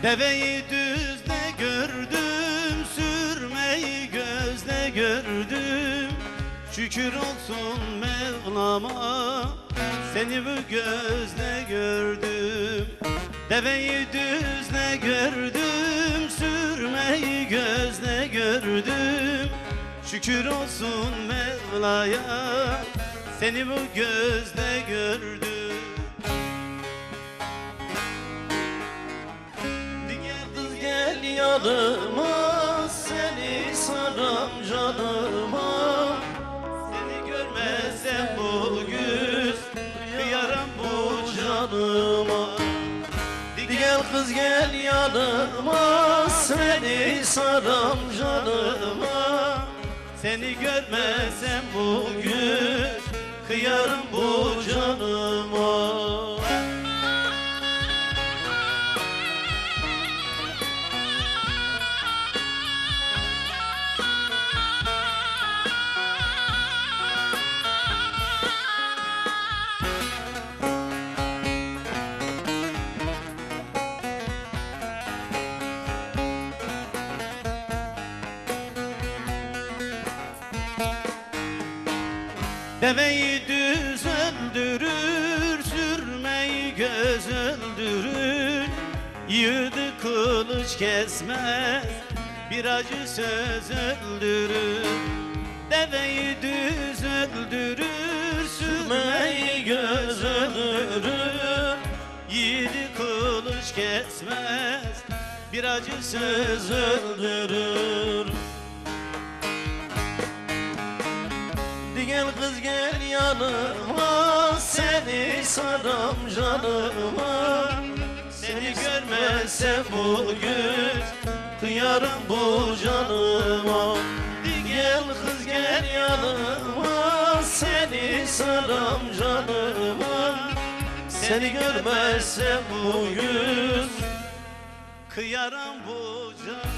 Deveyi düzde gördüm, sürmeyi gözle gördüm. Şükür olsun Mevlam'a, seni bu gözle gördüm. Deveyi düzle gördüm, sürmeyi gözle gördüm. Şükür olsun Mevla'ya, seni bu gözle gördüm. Gel yanıma, seni saram canıma. Seni görmezsem bugün kıyarım bu canıma. Gel kız gel yanıma, seni saram canıma. Seni görmezsem bugün kıyarım bu canıma. Deveyi düz öldürür, sürmeyi göz öldürür. Yiğidi kılıç kesmez, bir acı söz öldürür. Deveyi düz öldürür, sürmeyi göz öldürür. Yiğidi kılıç kesmez, bir acı söz öldürür. Gel kız gel yanıma, seni saram canıma. Seni görmezsem bugün kıyarım bu canıma. Gel kız gel yanıma, seni saram canıma. Seni görmezsem bugün kıyarım bu canıma.